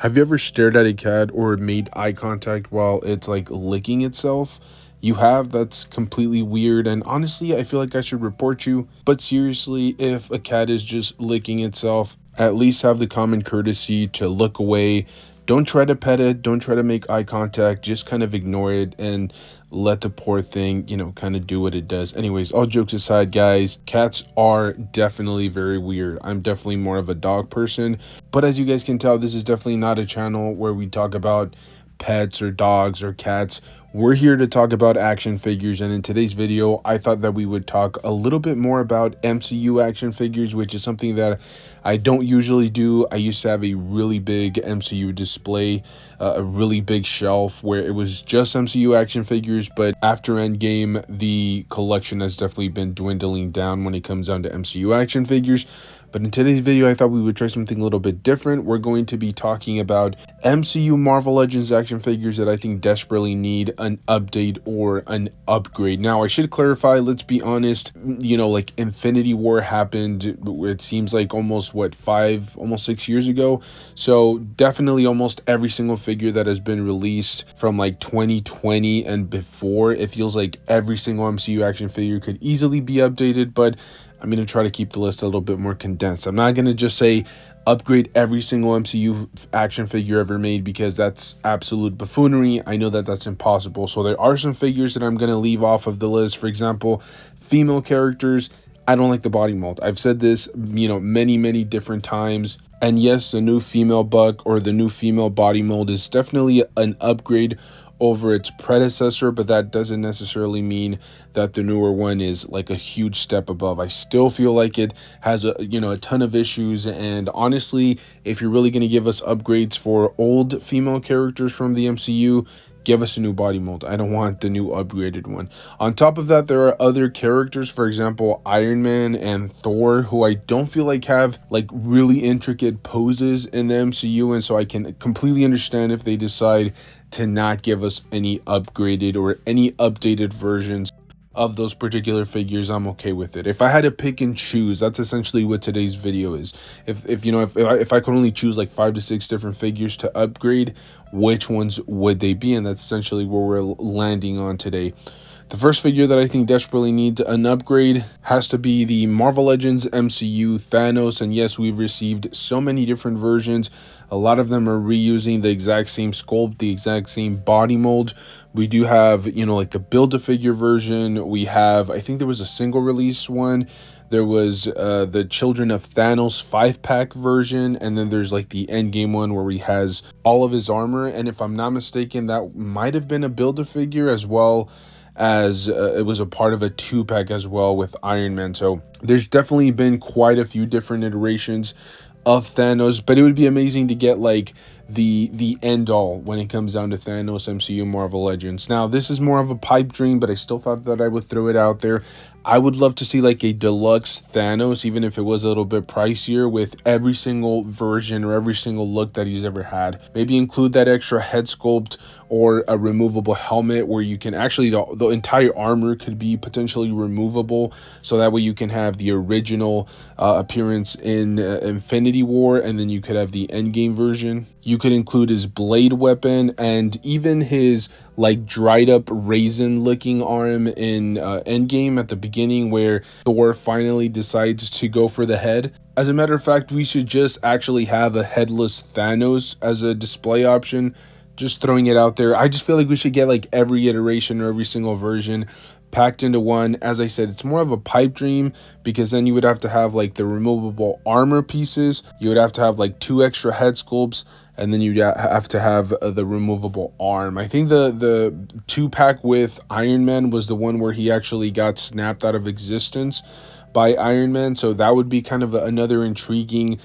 Have you ever stared at a cat or made eye contact while it's like licking itself? You have? That's completely weird, and honestly, I feel like I should report you. But seriously, if a cat is just licking itself, at least have the common courtesy to look away. Don't try to pet it, don't try to make eye contact, just kind of ignore it and let the poor thing, kind of do what it does. Anyways, all jokes aside, guys, cats are definitely very weird. I'm definitely more of a dog person, but as you guys can tell, this is definitely not a channel where we talk about pets or dogs or cats. We're here to talk about action figures, and in today's video, I thought that we would talk a little bit more about MCU action figures, which is something that I don't usually do. I used to have a really big MCU display, a really big shelf where it was just MCU action figures, but after Endgame, the collection has definitely been dwindling down when it comes down to MCU action figures. But in today's video, I thought we would try something a little bit different. We're going to be talking about MCU Marvel Legends action figures that I think desperately need an update or an upgrade. Now, I should clarify, let's be honest, like Infinity War happened, it seems like almost, almost 6 years ago. So definitely almost every single figure that has been released from like 2020 and before, it feels like every single MCU action figure could easily be updated, but I'm going to try to keep the list a little bit more condensed. I'm not going to just say upgrade every single MCU action figure ever made, because that's absolute buffoonery. I know that that's impossible. So there are some figures that I'm going to leave off of the list. For example, female characters. I don't like the body mold. I've said this, many different times. And yes, the new female Buck or the new female body mold is definitely an upgrade over its predecessor, but that doesn't necessarily mean that the newer one is like a huge step above. I still feel like it has a ton of issues, and honestly, if you're really going to give us upgrades for old female characters from the MCU, give us a new body mold. I don't want the new upgraded one. On top of that, there are other characters, for example, Iron Man and Thor, who I don't feel like have like really intricate poses in the MCU, and so I can completely understand if they decide to not give us any upgraded or any updated versions of those particular figures. I'm okay with it. If I had to pick and choose, that's essentially what today's video is. If I could only choose like 5 to 6 different figures to upgrade, which ones would they be? And that's essentially where we're landing on today. The first figure that I think desperately needs an upgrade has to be the Marvel Legends MCU Thanos. And yes, we've received so many different versions. A lot of them are reusing the exact same sculpt, the exact same body mold. We do have, like the Build-A-Figure version. We have, I think there was a single release one. There was the Children of Thanos 5-pack version, and then there's like the Endgame one where he has all of his armor. And if I'm not mistaken, that might have been a Build-A-Figure, as well as it was a part of a 2-pack as well with Iron Man. So there's definitely been quite a few different iterations of Thanos, but it would be amazing to get like the end all when it comes down to Thanos MCU Marvel Legends. Now, this is more of a pipe dream, but I still thought that I would throw it out there. I would love to see like a deluxe Thanos, even if it was a little bit pricier, with every single version or every single look that he's ever had. Maybe include that extra head sculpt or a removable helmet where you can actually, the entire armor could be potentially removable, so that way you can have the original appearance in Infinity War, and then you could have the Endgame version. You could include his blade weapon and even his like dried up raisin looking arm in Endgame at the beginning, where Thor finally decides to go for the head. As a matter of fact, we should just actually have a headless Thanos as a display option. Just throwing it out there. I just feel like we should get like every iteration or every single version packed into one. As I said, it's more of a pipe dream, because then you would have to have like the removable armor pieces. You would have to have like 2 extra head sculpts, and then you'd have to have the removable arm. I think the 2-pack with Iron Man was the one where he actually got snapped out of existence by Iron Man, so that would be kind of another intriguing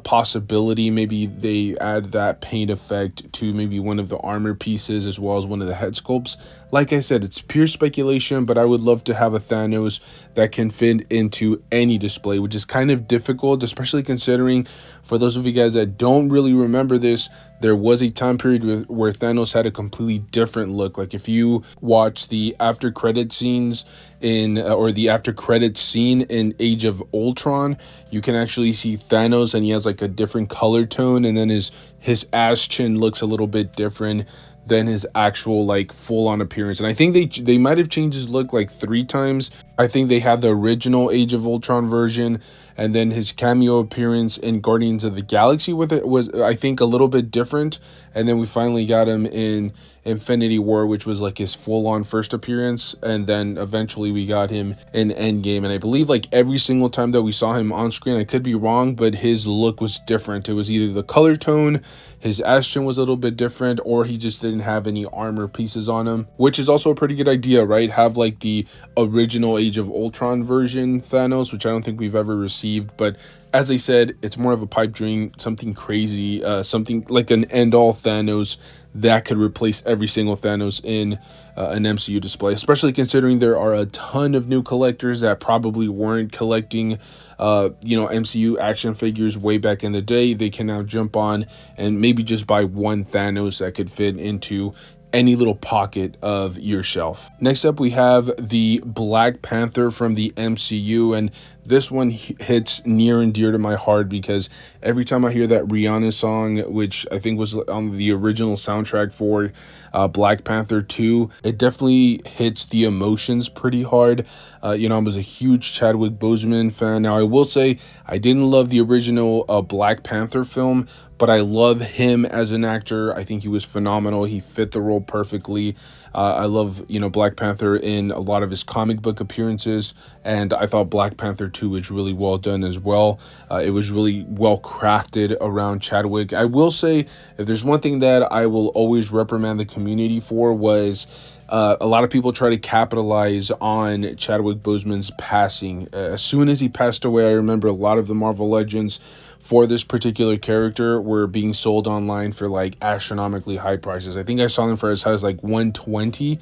possibility. Maybe they add that paint effect to maybe one of the armor pieces as well as one of the head sculpts. Like I said, it's pure speculation, but I would love to have a Thanos that can fit into any display, which is kind of difficult, especially considering, for those of you guys that don't really remember this, there was a time period where Thanos had a completely different look. Like if you watch the after credit scenes or the after credit scene in Age of Ultron, you can actually see Thanos, and he has like a different color tone, and then his his ass chin looks a little bit different than his actual like full on appearance. And I think they might have changed his look like 3 times. I think they had the original Age of Ultron version, and then his cameo appearance in Guardians of the Galaxy with it was, I think, a little bit different. And then we finally got him in Infinity War, which was like his full-on first appearance, and then eventually we got him in Endgame. And I believe like every single time that we saw him on screen, I could be wrong, but his look was different. It was either the color tone, his ass chin was a little bit different, or he just didn't have any armor pieces on him, which is also a pretty good idea, right? Have like the original Age of Ultron version Thanos, which I don't think we've ever received, but as I said, it's more of a pipe dream, something crazy, something like an end-all Thanos that could replace every single Thanos in an MCU display, especially considering there are a ton of new collectors that probably weren't collecting MCU action figures way back in the day. They can now jump on and maybe just buy one Thanos that could fit into any little pocket of your shelf. Next up, we have the Black Panther from the MCU, and this one hits near and dear to my heart because every time I hear that Rihanna song, which I think was on the original soundtrack for Black Panther 2, it definitely hits the emotions pretty hard. I was a huge Chadwick Boseman fan. Now, I will say I didn't love the original Black Panther film, but I love him as an actor. I think he was phenomenal. He fit the role perfectly. I love, Black Panther in a lot of his comic book appearances, and I thought Black Panther 2 was really well done as well. It was really well crafted around Chadwick. I will say, if there's one thing that I will always reprimand the community for was a lot of people try to capitalize on Chadwick Boseman's passing. As soon as he passed away, I remember a lot of the Marvel Legends for this particular character were being sold online for like astronomically high prices. I think I saw them for as high as like 120.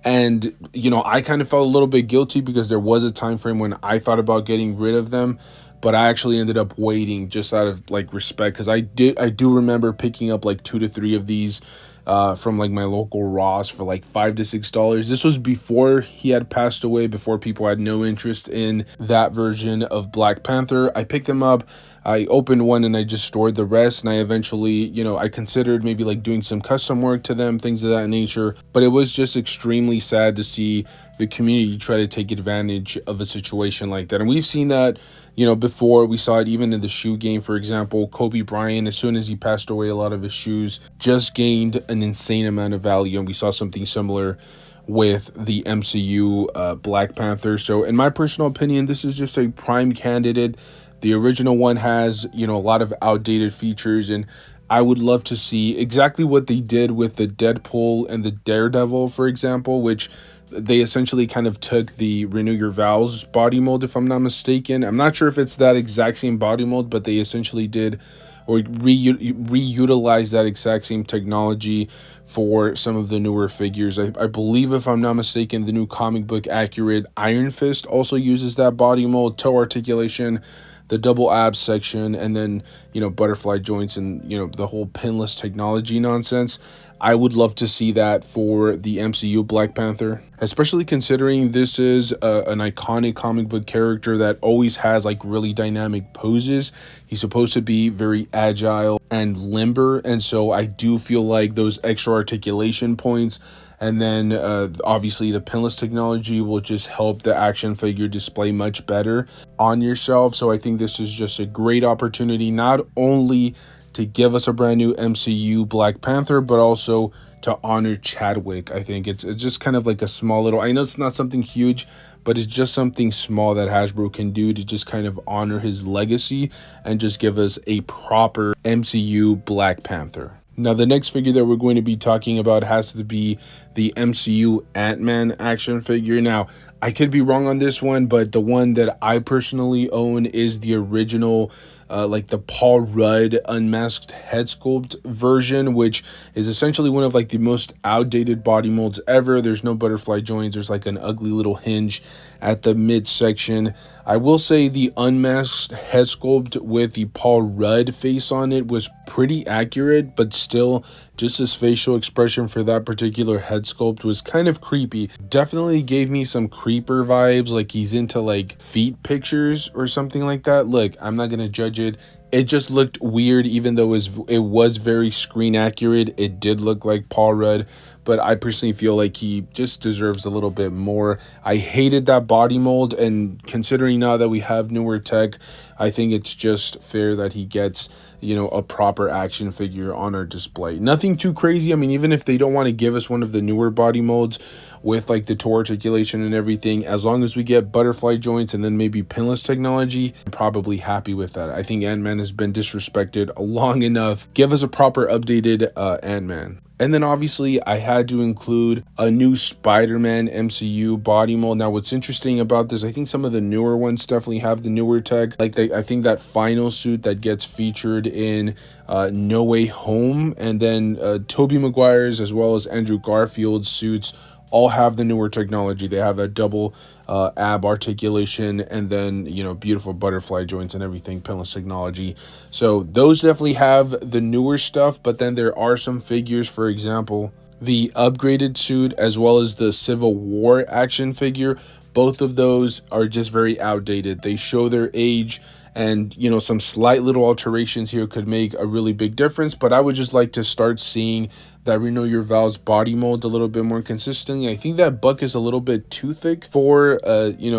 And, I kind of felt a little bit guilty because there was a time frame when I thought about getting rid of them, but I actually ended up waiting just out of like respect, because I do remember picking up like 2 to 3 of these from like my local Ross for like $5 to $6. This was before he had passed away, before people had no interest in that version of Black Panther. I picked them up. I opened one and I just stored the rest, and I eventually, I considered maybe like doing some custom work to them, things of that nature. But it was just extremely sad to see the community try to take advantage of a situation like that. And we've seen that, before. We saw it even in the shoe game, for example. Kobe Bryant, as soon as he passed away, a lot of his shoes just gained an insane amount of value. And we saw something similar with the MCU Black Panther. So in my personal opinion, this is just a prime candidate. The original one has, a lot of outdated features, and I would love to see exactly what they did with the Deadpool and the Daredevil, for example, which they essentially kind of took the Renew Your Vows body mold, if I'm not mistaken. I'm not sure if it's that exact same body mold, but they essentially did or reutilize that exact same technology for some of the newer figures. I believe, if I'm not mistaken, the new comic book accurate Iron Fist also uses that body mold, toe articulation, the double abs section, and then butterfly joints, and the whole pinless technology nonsense. I would love to see that for the MCU Black Panther, especially considering this is an iconic comic book character that always has like really dynamic poses. He's supposed to be very agile and limber, and so I do feel like those extra articulation points, and then obviously the pinless technology, will just help the action figure display much better on your shelf. So I think this is just a great opportunity, not only to give us a brand new MCU Black Panther, but also to honor Chadwick. I think it's just kind of like a small little, I know it's not something huge, but it's just something small that Hasbro can do to just kind of honor his legacy and just give us a proper MCU Black Panther. Now, the next figure that we're going to be talking about has to be the MCU Ant-Man action figure. Now, I could be wrong on this one, but the one that I personally own is the original, like the Paul Rudd unmasked head sculpt version, which is essentially one of like the most outdated body molds ever. There's no butterfly joints. There's like an ugly little hinge at the midsection. I will say the unmasked head sculpt with the Paul Rudd face on it was pretty accurate, but still, just his facial expression for that particular head sculpt was kind of creepy. Definitely gave me some creeper vibes, like he's into like feet pictures or something like that. Look, I'm not gonna judge it. it just looked weird, even though it was very screen accurate. It did look like Paul Rudd, but I personally feel like he just deserves a little bit more. I hated that body mold, and considering now that we have newer tech, I think it's just fair that he gets, a proper action figure on our display. Nothing too crazy. I mean, even if they don't want to give us one of the newer body molds with like the toe articulation and everything, as long as we get butterfly joints and then maybe pinless technology, I'm probably happy with that. I think Ant-Man has been disrespected long enough. Give us a proper updated Ant-Man. And then obviously I had to include a new Spider-Man MCU body mold. Now what's interesting about this, I think some of the newer ones definitely have the newer tech. Like I think that final suit that gets featured in No Way Home, and then Tobey Maguire's as well as Andrew Garfield's suits all have the newer technology. They have a double ab articulation, and then beautiful butterfly joints and everything, pinless technology. So those definitely have the newer stuff. But then there are some figures, for example the upgraded suit as well as the Civil War action figure. Both of those are just very outdated. They show their age, and some slight little alterations here could make a really big difference. But I would just like to start seeing that Renew Your Vows body mold a little bit more consistently. I think that buck is a little bit too thick for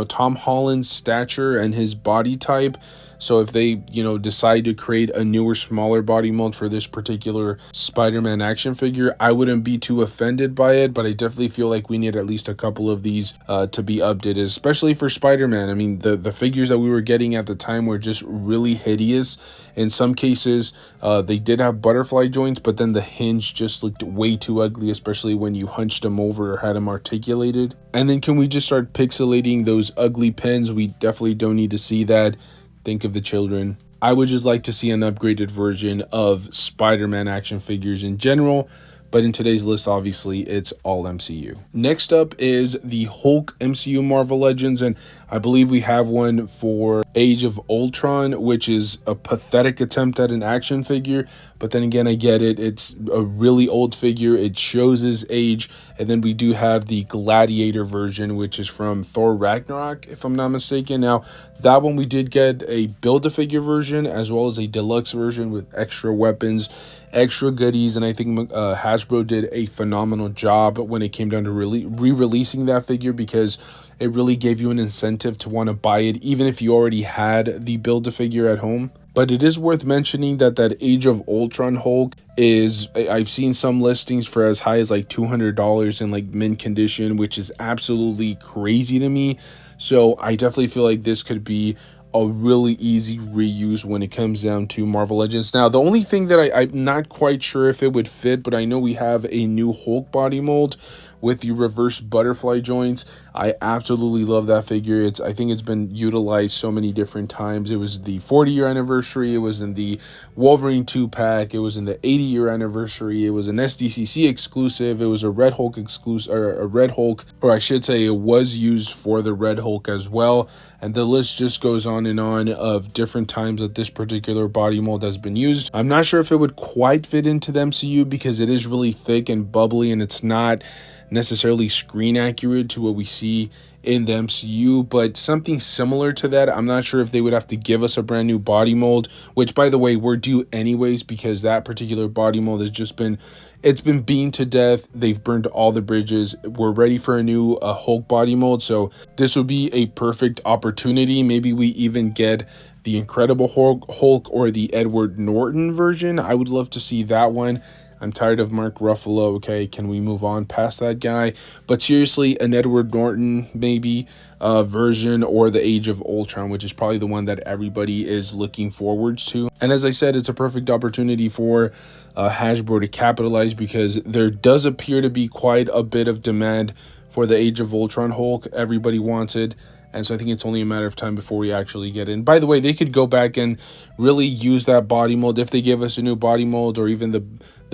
Tom Holland's stature and his body type. So if they, decide to create a newer, smaller body mold for this particular Spider-Man action figure, I wouldn't be too offended by it. But I definitely feel like we need at least a couple of these to be updated, especially for Spider-Man. I mean, the figures that we were getting at the time were just really hideous. In some cases, they did have butterfly joints, but then the hinge just looked way too ugly, especially when you hunched them over or had them articulated. And then can we just start pixelating those ugly pins? We definitely don't need to see that. Think of the children. I would just like to see an upgraded version of Spider-Man action figures in general. But in today's list, obviously, it's all MCU. Next up is the Hulk MCU Marvel Legends, and I believe we have one for Age of Ultron, which is a pathetic attempt at an action figure. But then again, I get it. It's a really old figure. It shows his age. And then we do have the Gladiator version, which is from Thor Ragnarok, if I'm not mistaken. Now, that one we did get a Build-A-Figure version as well as a deluxe version with extra weapons, extra goodies, and I think Hasbro did a phenomenal job when it came down to re-releasing that figure, because it really gave you an incentive to want to buy it even if you already had the Build-A-Figure at home. But it is worth mentioning that Age of Ultron Hulk is, I've seen some listings for as high as like $200 in like mint condition, which is absolutely crazy to me. So I definitely feel like this could be a really easy reuse when it comes down to Marvel Legends. Now, the only thing that I'm not quite sure if it would fit, but I know we have a new Hulk body mold with the reverse butterfly joints. I absolutely love that figure. I think it's been utilized so many different times. It was the 40-year anniversary. It was in the Wolverine 2-pack. It was in the 80-year anniversary. It was an SDCC exclusive. It was a Red Hulk exclusive, or a Red Hulk, or I should say it was used for the Red Hulk as well. And the list just goes on and on of different times that this particular body mold has been used. I'm not sure if it would quite fit into the MCU because it is really thick and bubbly, and it's not necessarily screen accurate to what we see in the MCU, but something similar to that. I'm not sure if they would have to give us a brand new body mold, which by the way, we're due anyways, because that particular body mold has just been, it's been beaten to death. They've burned all the bridges. We're ready for a new Hulk body mold. So this would be a perfect opportunity. Maybe we even get the Incredible Hulk or the Edward Norton version. I would love to see that one. I'm tired of Mark Ruffalo. Okay, can we move on past that guy? But seriously, an Edward Norton maybe version, or the Age of Ultron, which is probably the one that everybody is looking forward to. And as I said, it's a perfect opportunity for Hasbro to capitalize, because there does appear to be quite a bit of demand for the Age of Ultron Hulk. Everybody wants it. And so I think it's only a matter of time before we actually get in. By the way, they could go back and really use that body mold if they give us a new body mold, or even the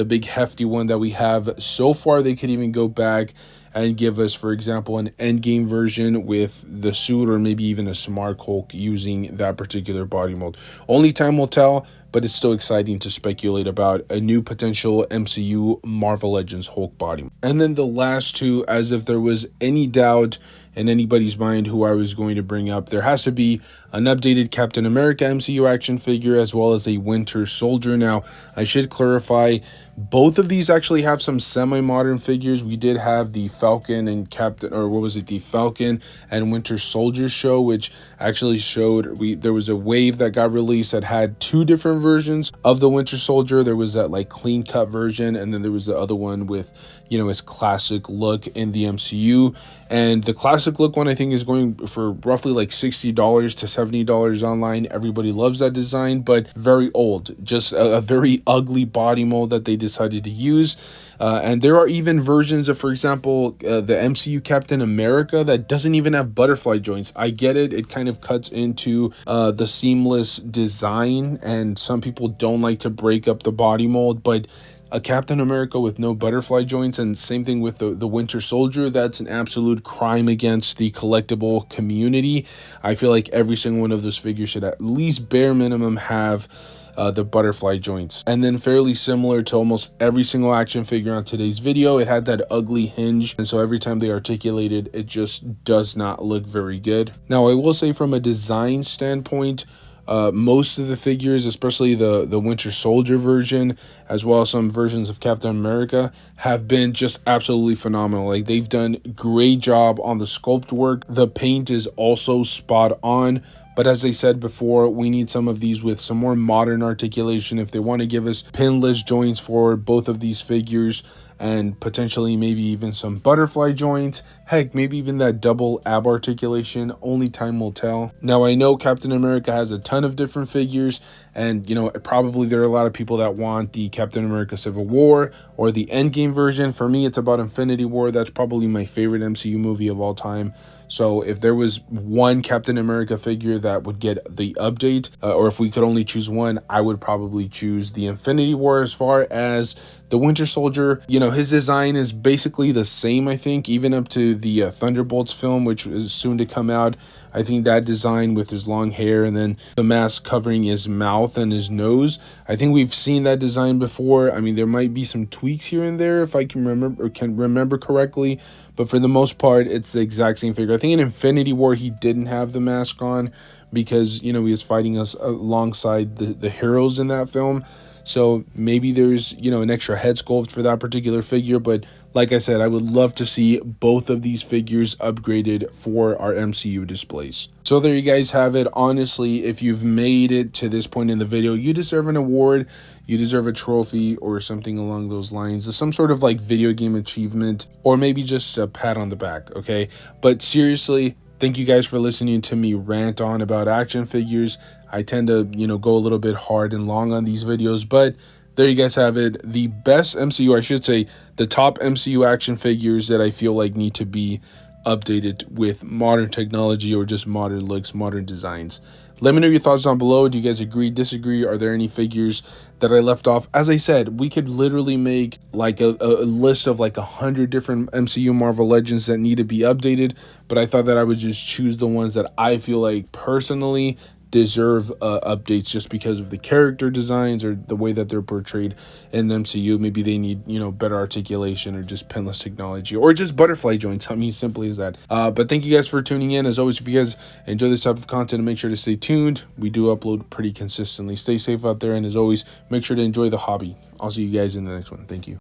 big hefty one that we have so far. They could even go back and give us, for example, an endgame version with the suit, or maybe even a Smart Hulk using that particular body mold. Only time will tell, but it's still exciting to speculate about a new potential MCU Marvel Legends Hulk body. And then the last two, as if there was any doubt in anybody's mind who I was going to bring up. There has to be an updated Captain America MCU action figure as well as a Winter Soldier. Now, I should clarify, both of these actually have some semi-modern figures. We did have the Falcon and the Falcon and Winter Soldier show, which actually showed there was a wave that got released that had two different versions of the Winter Soldier. There was that like clean cut version, and then there was the other one with, you know, his classic look in the MCU. And the classic look one, I think, is going for roughly like $60 to $70 online. Everybody loves that design, but very old, just a very ugly body mold that they decided to use. And there are even versions of, for example, the MCU Captain America that doesn't even have butterfly joints. I get it. It kind of cuts into the seamless design, and some people don't like to break up the body mold, but a Captain America with no butterfly joints, and same thing with the Winter Soldier, that's an absolute crime against the collectible community. I feel like every single one of those figures should at least bare minimum have the butterfly joints. And then fairly similar to almost every single action figure on today's video, it had that ugly hinge, and so every time they articulated, it just does not look very good. Now, I will say from a design standpoint, most of the figures, especially the Winter Soldier version, as well as some versions of Captain America, have been just absolutely phenomenal. Like, they've done great job on the sculpt work. The paint is also spot on. But as I said before, we need some of these with some more modern articulation if they want to give us pinless joints for both of these figures, and potentially maybe even some butterfly joints. Heck, maybe even that double ab articulation. Only time will tell. Now, I know Captain America has a ton of different figures, and you know, probably there are a lot of people that want the Captain America Civil War or the Endgame version. For me, it's about Infinity War. That's probably my favorite MCU movie of all time. So if there was one Captain America figure that would get the update, or if we could only choose one, I would probably choose the Infinity War. As far as the Winter Soldier, you know, his design is basically the same, I think, even up to the Thunderbolts film, which is soon to come out. I think that design with his long hair and then the mask covering his mouth and his nose, I think we've seen that design before. I mean, there might be some tweaks here and there if I can remember correctly, but for the most part, it's the exact same figure. I think in Infinity War, he didn't have the mask on because, you know, he was fighting us alongside the heroes in that film. So maybe there's, you know, an extra head sculpt for that particular figure. But like I said, I would love to see both of these figures upgraded for our MCU displays. So there you guys have it. Honestly, if you've made it to this point in the video, you deserve an award. You deserve a trophy or something along those lines. Some sort of like video game achievement, or maybe just a pat on the back, okay? But seriously, thank you guys for listening to me rant on about action figures. I tend to, you know, go a little bit hard and long on these videos, but there you guys have it. The best MCU, I should say, the top MCU action figures that I feel like need to be updated with modern technology or just modern looks, modern designs. Let me know your thoughts down below. Do you guys agree, disagree? Are there any figures that I left off? As I said, we could literally make like a list of like 100 different MCU Marvel Legends that need to be updated, but I thought that I would just choose the ones that I feel like personally deserve updates just because of the character designs or the way that they're portrayed in the MCU. Maybe they need, you know, better articulation or just pinless technology or just butterfly joints. I mean, simply as that. But thank you guys for tuning in. As always, if you guys enjoy this type of content, make sure to stay tuned. We do upload pretty consistently. Stay safe out there, and as always, make sure to enjoy the hobby. I'll see you guys in the next one. Thank you.